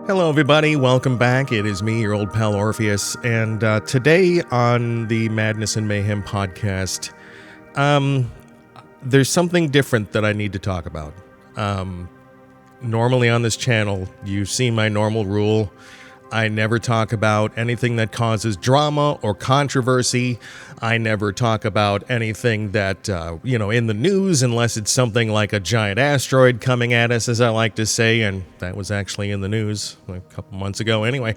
Hello, everybody. Welcome back. It is me, your old pal Orpheus, and today on the Madness and Mayhem podcast, there's something different that I need to talk about. Normally on this channel, you see my normal rule. I never talk about anything that causes drama or controversy. I never talk about anything that, in the news, unless it's something like a giant asteroid coming at us, as I like to say, and that was actually in the news a couple months ago anyway.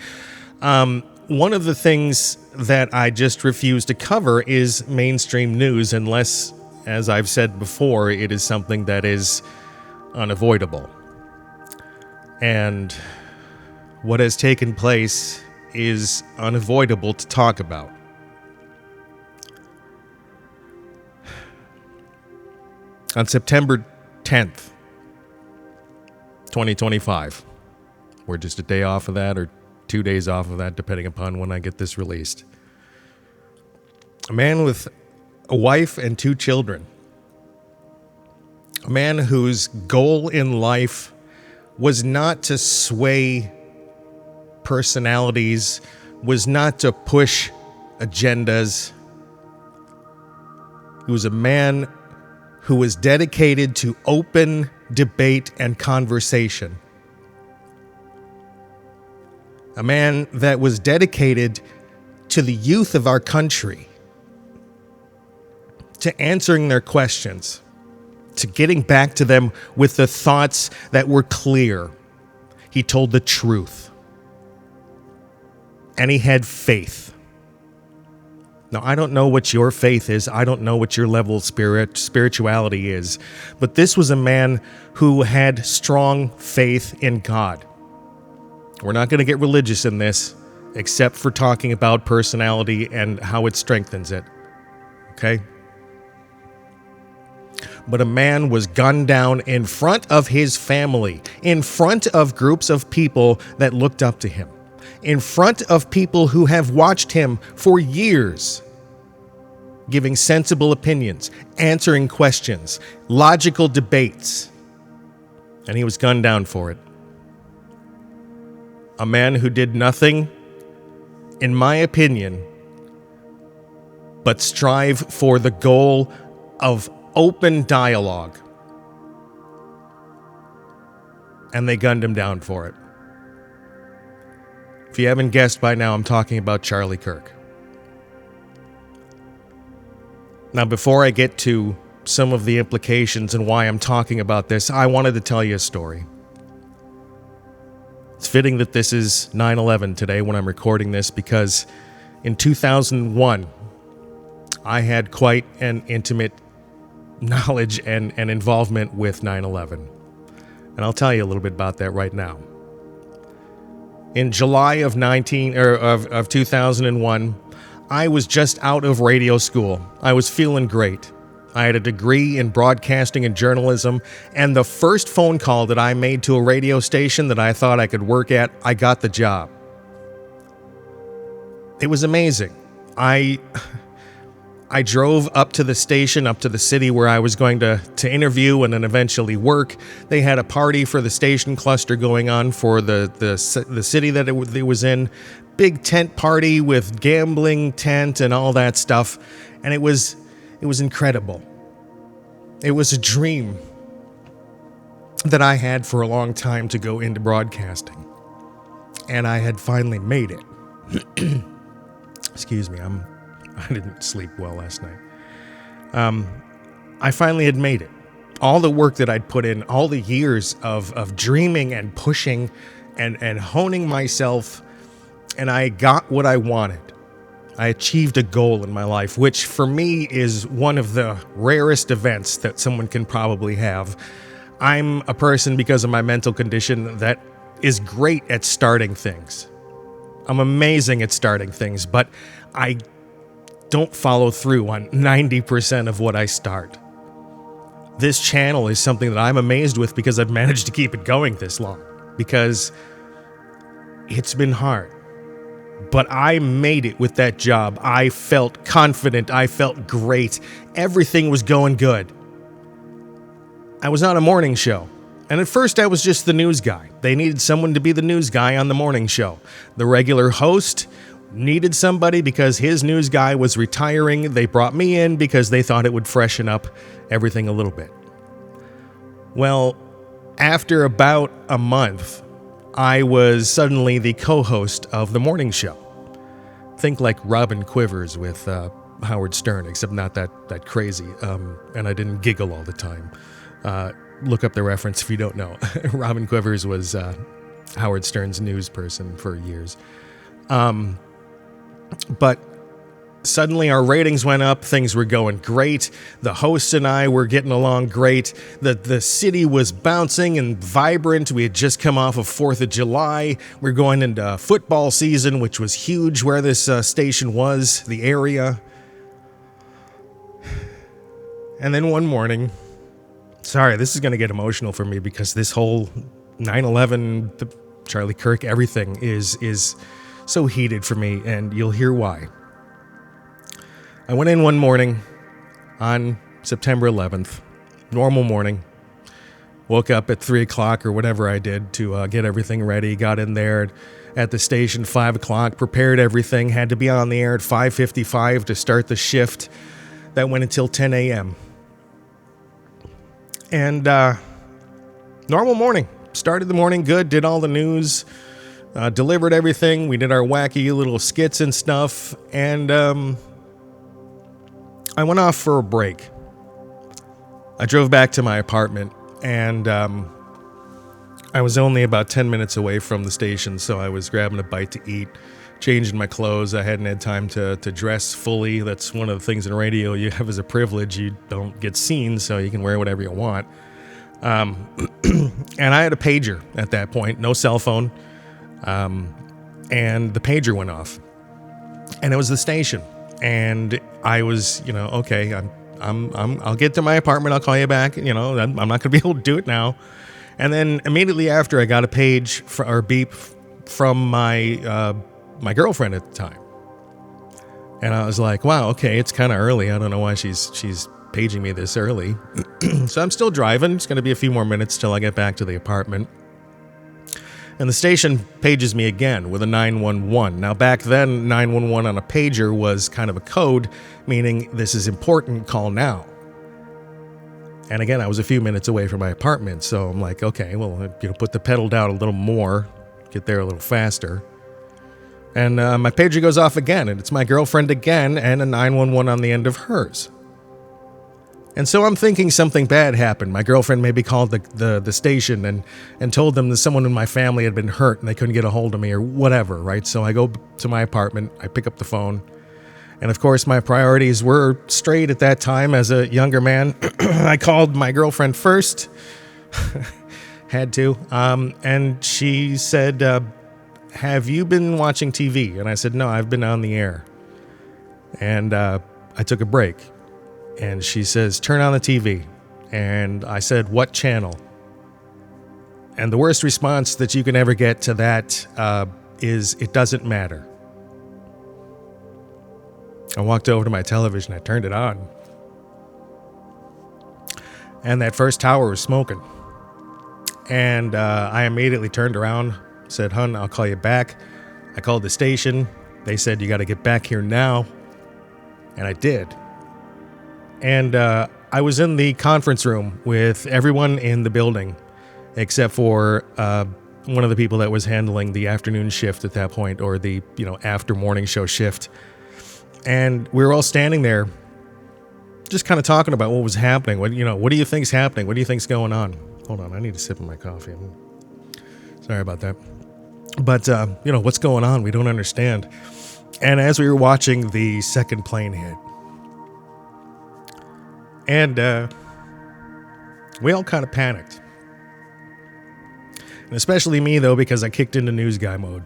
One of the things that I just refuse to cover is mainstream news, unless, as I've said before, it is something that is unavoidable. And what has taken place is unavoidable to talk about. On September 10th, 2025, we're just a day off of that or 2 days off of that, depending upon when I get this released. A man with a wife and 2 children. A man whose goal in life was not to sway personalities, was not to push agendas. He was a man who was dedicated to open debate and conversation. A man that was dedicated to the youth of our country, to answering their questions, to getting back to them with the thoughts that were clear. He told the truth. And he had faith. Now, I don't know what your faith is. I don't know what your level of spirituality is. But this was a man who had strong faith in God. We're not going to get religious in this, except for talking about personality and how it strengthens it. Okay? But a man was gunned down in front of his family, in front of groups of people that looked up to him, in front of people who have watched him for years, giving sensible opinions, answering questions, logical debates, and he was gunned down for it. A man who did nothing, in my opinion, but strive for the goal of open dialogue. And they gunned him down for it. If you haven't guessed by now, I'm talking about Charlie Kirk. Now, before I get to some of the implications and why I'm talking about this, I wanted to tell you a story. It's fitting that this is 9/11 today when I'm recording this, because in 2001, I had quite an intimate knowledge and involvement with 9/11. And I'll tell you a little bit about that right now. In July of 2001, I was just out of radio school. I was feeling great. I had a degree in broadcasting and journalism, and the first phone call that I made to a radio station that I thought I could work at, I got the job. It was amazing. I drove up to the station, up to the city where I was going to interview and then eventually work. They had a party for the station cluster going on for the city that it was in. Big tent party with gambling tent and all that stuff. And it was incredible. It was a dream that I had for a long time to go into broadcasting. And I had finally made it. Excuse me, I didn't sleep well last night. I finally had made it. All the work that I'd put in, all the years of dreaming and pushing and honing myself, and I got what I wanted. I achieved a goal in my life, which for me is one of the rarest events that someone can probably have. I'm a person, because of my mental condition, that is great at starting things. I'm amazing at starting things, but I don't follow through on 90% of what I start. This channel is something that I'm amazed with, because I've managed to keep it going this long, because it's been hard. But I made it with that job. I felt confident. I felt great. Everything was going good. I was on a morning show. And at first I was just the news guy. They needed someone to be the news guy on the morning show. The regular host needed somebody because his news guy was retiring. They brought me in because they thought it would freshen up everything a little bit. Well, after about a month, I was suddenly the co-host of the morning show. Think like Robin Quivers with Howard Stern, except not that crazy. And I didn't giggle all the time. Look up the reference if you don't know. Robin Quivers was Howard Stern's news person for years. But suddenly our ratings went up. Things were going great. The host and I were getting along great. The city was bouncing and vibrant. We had just come off of 4th of July. We're going into football season, which was huge where this station was, the area. And then one morning, sorry, this is going to get emotional for me because this whole 9/11, the Charlie Kirk, everything is so heated for me, and you'll hear why. I went in one morning on September 11th, normal morning, woke up at 3 o'clock or whatever I did to get everything ready, got in there at the station 5 o'clock, prepared everything, had to be on the air at 5:55 to start the shift that went until 10 a.m. And normal morning, started the morning good, did all the news, delivered everything. We did our wacky little skits and stuff, and I went off for a break. I drove back to my apartment, and I was only about 10 minutes away from the station, so I was grabbing a bite to eat, changing my clothes. I hadn't had time to dress fully. That's one of the things in radio you have as a privilege. You don't get seen, so you can wear whatever you want. And I had a pager at that point, no cell phone. And the pager went off, and it was the station. And I was, okay, I'll get to my apartment. I'll call you back. I'm not going to be able to do it now. And then immediately after, I got a page or beep from my girlfriend at the time. And I was like, wow, okay, it's kind of early. I don't know why she's paging me this early. So I'm still driving. It's going to be a few more minutes till I get back to the apartment. And the station pages me again with a 911. Now, back then, 911 on a pager was kind of a code, meaning this is important, call now. And again, I was a few minutes away from my apartment, so I'm like, okay, well, put the pedal down a little more, get there a little faster. And my pager goes off again, and it's my girlfriend again, and a 911 on the end of hers. And so I'm thinking something bad happened. My girlfriend maybe called the station and told them that someone in my family had been hurt and they couldn't get a hold of me or whatever, right? So I go to my apartment, I pick up the phone, and of course my priorities were straight at that time as a younger man. I called my girlfriend first, had to, and she said, have you been watching TV? And I said, no, I've been on the air. And I took a break. And she says, turn on the TV. And I said, what channel? And the worst response that you can ever get to that is, it doesn't matter. I walked over to my television. I turned it on. And that first tower was smoking. And I immediately turned around, said, hun, I'll call you back. I called the station. They said, you got to get back here now. And I did. And I was in the conference room with everyone in the building, except for one of the people that was handling the afternoon shift at that point, or the after morning show shift. And we were all standing there, just kind of talking about what was happening. What do you think's happening? What do you think's going on? Hold on, I need a sip of my coffee. Sorry about that. But what's going on? We don't understand. And as we were watching the second plane hit. And we all kind of panicked. And especially me, though, because I kicked into news guy mode.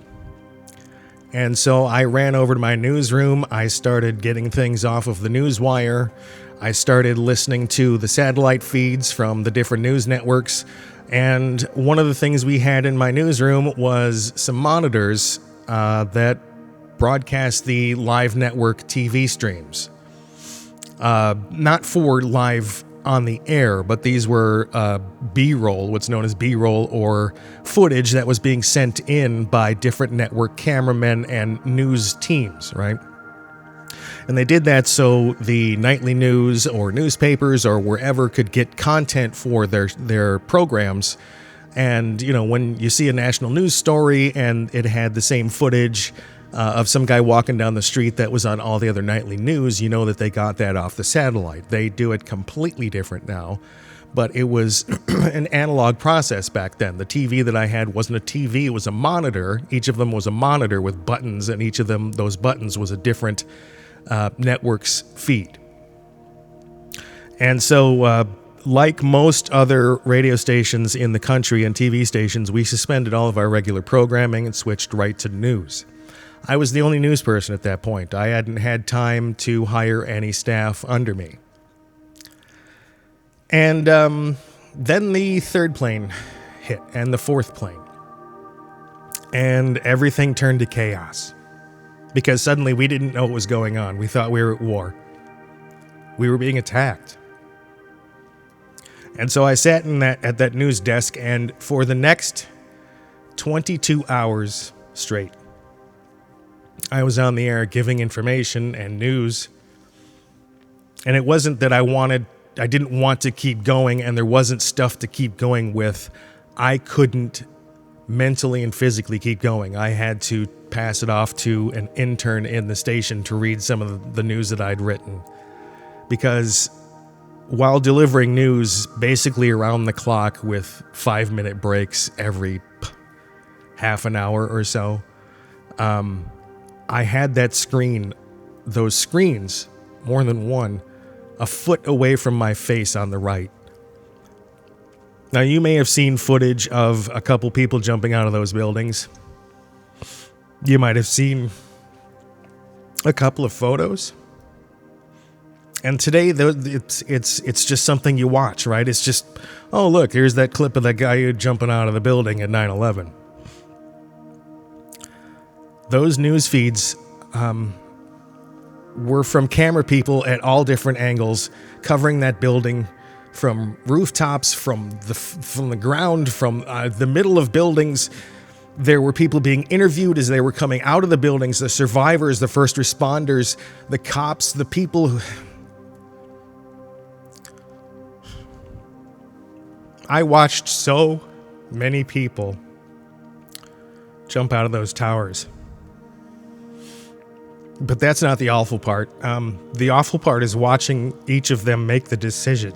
And so I ran over to my newsroom. I started getting things off of the news wire. I started listening to the satellite feeds from the different news networks. And one of the things we had in my newsroom was some monitors that broadcast the live network TV streams. Not for live on the air, but these were B-roll, what's known as B-roll, or footage that was being sent in by different network cameramen and news teams, right? And they did that so the nightly news or newspapers or wherever could get content for their programs. And, you know, when you see a national news story and it had the same footage of some guy walking down the street that was on all the other nightly news, you know that they got that off the satellite. They do it completely different now, but it was an analog process back then. The TV that I had wasn't a TV, it was a monitor. Each of them was a monitor with buttons, and each of them, those buttons, was a different network's feed. And so, like most other radio stations in the country and TV stations, we suspended all of our regular programming and switched right to news. I was the only news person at that point. I hadn't had time to hire any staff under me. And then the third plane hit, and the fourth plane. And everything turned to chaos. Because suddenly we didn't know what was going on. We thought we were at war. We were being attacked. And so I sat at that news desk, and for the next 22 hours straight, I was on the air giving information and news. And it wasn't that I didn't want to keep going and there wasn't stuff to keep going with. I couldn't mentally and physically keep going. I had to pass it off to an intern in the station to read some of the news that I'd written. Because while delivering news basically around the clock with 5-minute breaks every half an hour or so, I had those screens, more than one, a foot away from my face on the right. Now, you may have seen footage of a couple people jumping out of those buildings. You might have seen a couple of photos. And today, it's just something you watch, right? It's just, oh, look, here's that clip of that guy jumping out of the building at 9/11. Those news feeds were from camera people at all different angles, covering that building from rooftops, from the ground, from the middle of buildings. There were people being interviewed as they were coming out of the buildings, the survivors, the first responders, the cops, the people who... I watched so many people jump out of those towers. But that's not the awful part. The awful part is watching each of them make the decision.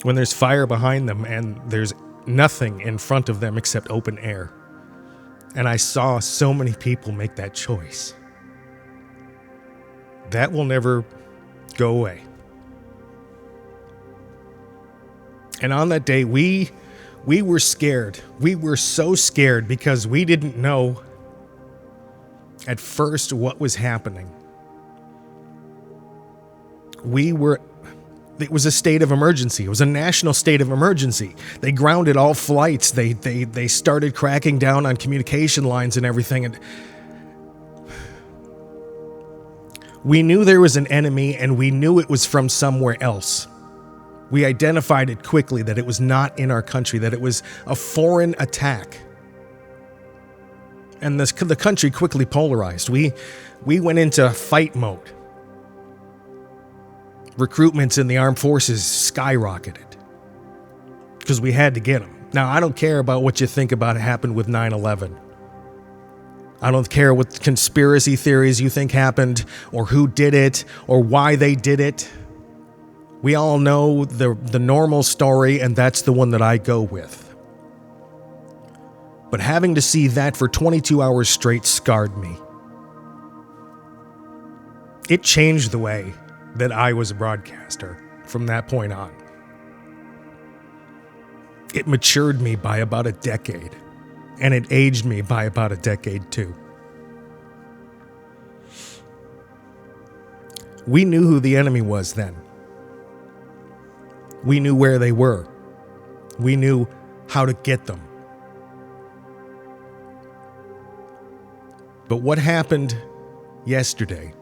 When there's fire behind them and there's nothing in front of them except open air. And I saw so many people make that choice. That will never go away. And on that day, we were scared. We were so scared because we didn't know at first what was happening. It was a state of emergency. It was a national state of emergency. They grounded all flights. They started cracking down on communication lines and everything. And we knew there was an enemy, and we knew it was from somewhere else. We identified it quickly, that it was not in our country, that it was a foreign attack. And the country quickly polarized. We went into fight mode. Recruitments in the armed forces skyrocketed because we had to get them. Now, I don't care about what you think about what happened with 9/11. I don't care what conspiracy theories you think happened, or who did it, or why they did it. We all know the normal story, and that's the one that I go with. But having to see that for 22 hours straight scarred me. It changed the way that I was a broadcaster from that point on. It matured me by about a decade, and it aged me by about a decade too. We knew who the enemy was then. We knew where they were. We knew how to get them. But what happened yesterday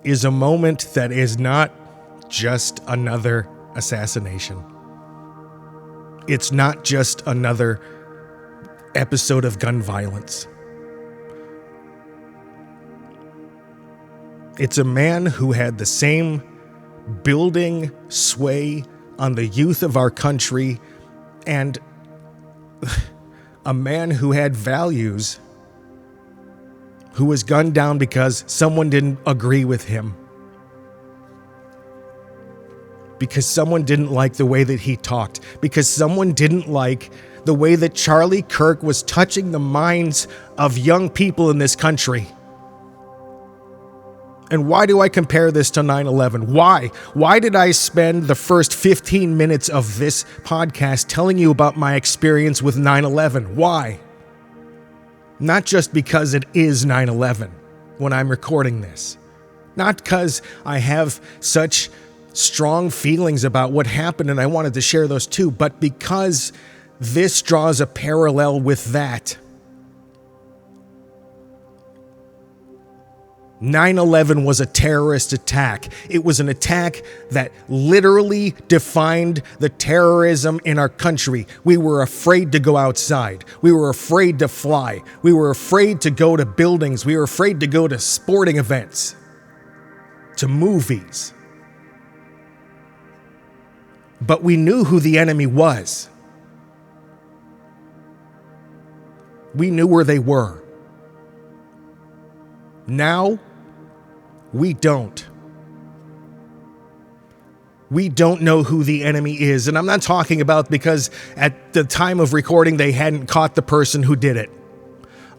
is a moment that is not just another assassination. It's not just another episode of gun violence. It's a man who had the same building sway on the youth of our country, and a man who had values, who was gunned down because someone didn't agree with him, because someone didn't like the way that he talked, because someone didn't like the way that Charlie Kirk was touching the minds of young people in this country. And why do I compare this to 9/11? Why? Why did I spend the first 15 minutes of this podcast telling you about my experience with 9/11? Why? Not just because it is 9/11 when I'm recording this. Not because I have such strong feelings about what happened and I wanted to share those too, but because this draws a parallel with that. 9/11 was a terrorist attack. It was an attack that literally defined the terrorism in our country. We were afraid to go outside. We were afraid to fly. We were afraid to go to buildings. We were afraid to go to sporting events, to movies. But we knew who the enemy was. We knew where they were. Now, we don't. We don't know who the enemy is. And I'm not talking about because at the time of recording they hadn't caught the person who did it.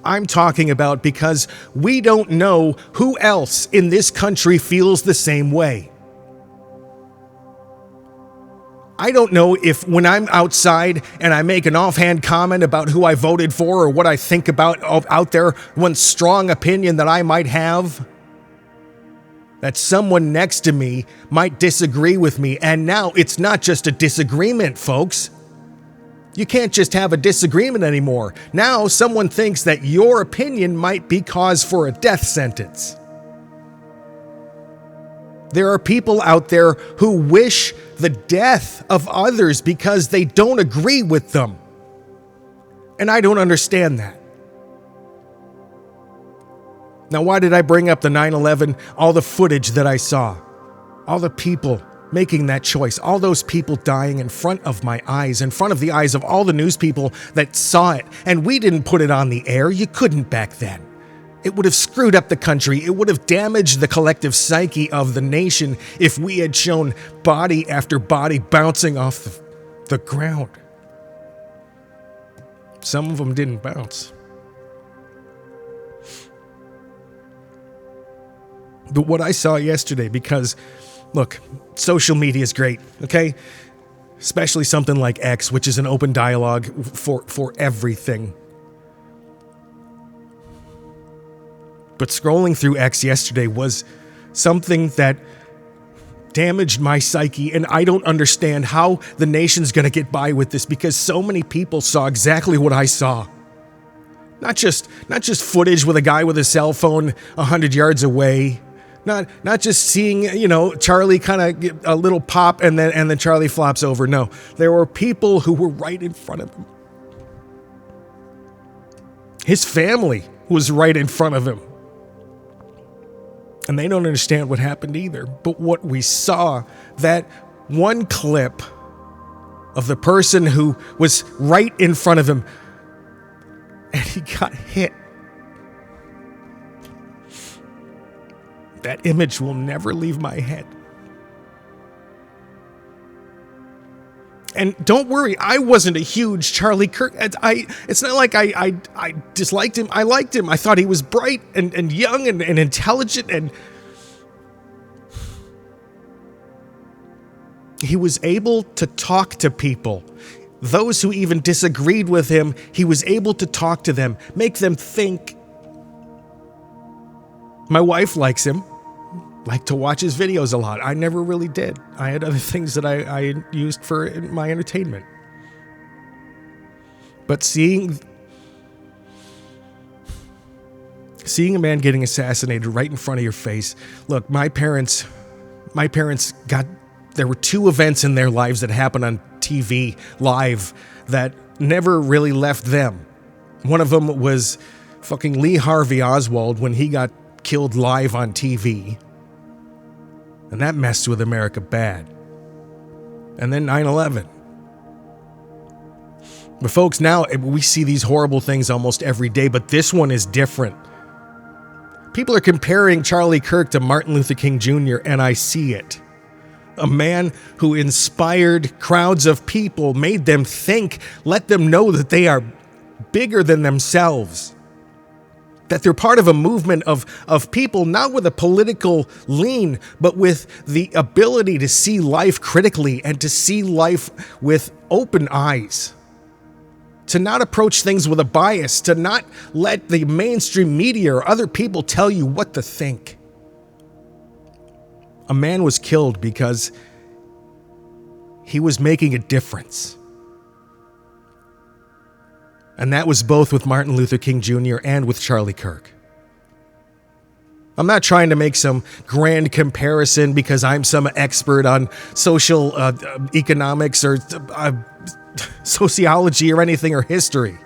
I'm talking about because we don't know who else in this country feels the same way. I don't know if when I'm outside and I make an offhand comment about who I voted for or what I think about out there, one strong opinion that I might have, that someone next to me might disagree with me. And now it's not just a disagreement, folks. You can't just have a disagreement anymore. Now someone thinks that your opinion might be cause for a death sentence. There are people out there who wish the death of others because they don't agree with them. And I don't understand that. Now, why did I bring up the 9/11, all the footage that I saw, all the people making that choice, all those people dying in front of my eyes, in front of the eyes of all the news people that saw it, and we didn't put it on the air. You couldn't back then. It would have screwed up the country. It would have damaged the collective psyche of the nation if we had shown body after body bouncing off the ground. Some of them didn't bounce. But what I saw yesterday, because, look, social media is great, okay? Especially something like X, which is an open dialogue for everything. But scrolling through X yesterday was something that damaged my psyche, and I don't understand how the nation's going to get by with this because so many people saw exactly what I saw. Not just footage with a guy with a cell phone 100 yards away. Not just seeing, Charlie kind of get a little pop and then Charlie flops over. No, there were people who were right in front of him. His family was right in front of him. And they don't understand what happened either. But what we saw, that one clip of the person who was right in front of him, and he got hit. That image will never leave my head. And don't worry, I wasn't a huge Charlie Kirk. It's not like I disliked him. I liked him. I thought he was bright and young and intelligent, and he was able to talk to people. Those who even disagreed with him, he was able to talk to them, make them think. My wife likes him. Like to watch his videos a lot. I never really did. I had other things that I used for my entertainment. But seeing Seeing a man getting assassinated right in front of your face. Look, my parents there were two events in their lives that happened on TV live that never really left them. One of them was fucking Lee Harvey Oswald when he got killed live on TV. And that messed with America bad. And then 9/11. But folks, now we see these horrible things almost every day, but this one is different. People are comparing Charlie Kirk to Martin Luther King Jr., and I see it. A man who inspired crowds of people, made them think, let them know that they are bigger than themselves. That they're part of a movement of people, not with a political lean, but with the ability to see life critically and to see life with open eyes. To not approach things with a bias, to not let the mainstream media or other people tell you what to think. A man was killed because he was making a difference. And that was both with Martin Luther King Jr. and with Charlie Kirk. I'm not trying to make some grand comparison because I'm some expert on social economics or sociology or anything or history.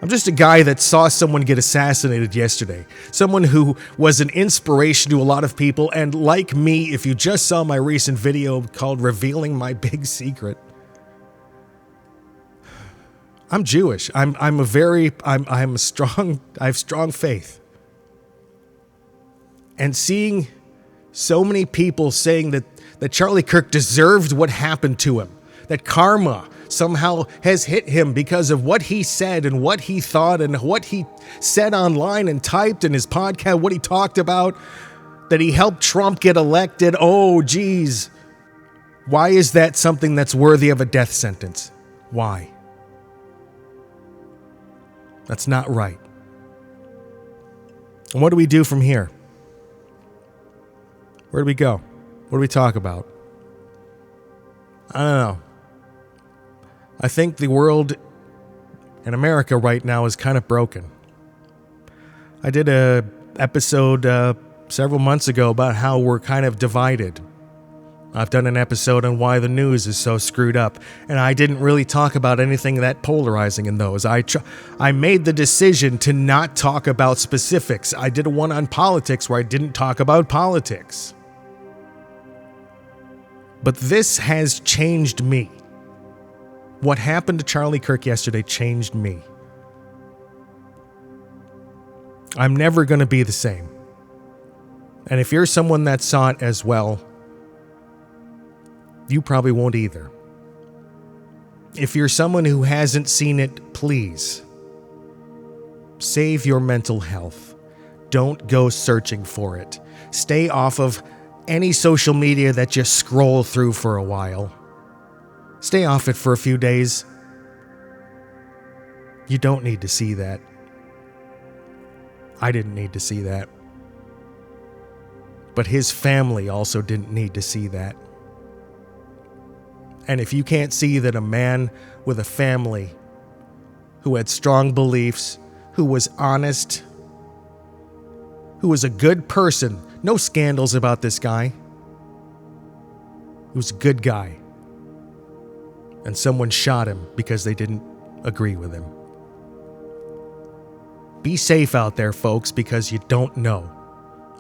I'm just a guy that saw someone get assassinated yesterday. Someone who was an inspiration to a lot of people. And like me, if you just saw my recent video called Revealing My Big Secret, I'm Jewish. I have strong faith. And seeing so many people saying that Charlie Kirk deserved what happened to him, that karma somehow has hit him because of what he said and what he thought and what he said online and typed in his podcast, what he talked about, that he helped Trump get elected. Oh, geez. Why is that something that's worthy of a death sentence? Why? That's not right. And what do we do from here? Where do we go? What do we talk about? I don't know. I think the world in America right now is kind of broken. I did a episode several months ago about how we're kind of divided. I've done an episode on why the news is so screwed up, and I didn't really talk about anything that polarizing in those. I made the decision to not talk about specifics. I did one on politics where I didn't talk about politics. But this has changed me. What happened to Charlie Kirk yesterday changed me. I'm never going to be the same. And if you're someone that saw it as well, you probably won't either. If you're someone who hasn't seen it, please save your mental health. Don't go searching for it. Stay off of any social media that you scroll through for a while. Stay off it for a few days. You don't need to see that. I didn't need to see that. But his family also didn't need to see that. And if you can't see that a man with a family who had strong beliefs, who was honest, who was a good person, no scandals about this guy, he was a good guy, and someone shot him because they didn't agree with him. Be safe out there, folks, because you don't know.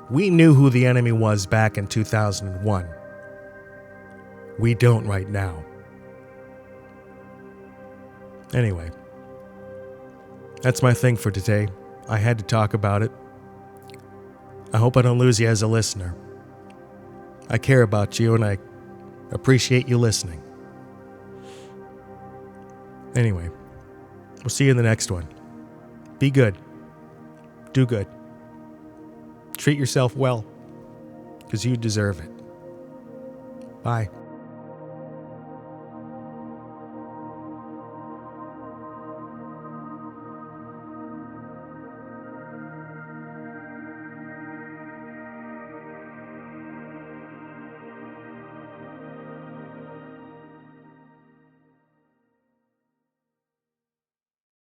We knew who the enemy was back in 2001. We don't right now. Anyway, that's my thing for today. I had to talk about it. I hope I don't lose you as a listener. I care about you and I appreciate you listening. Anyway, we'll see you in the next one. Be good. Do good. Treat yourself well, because you deserve it. Bye.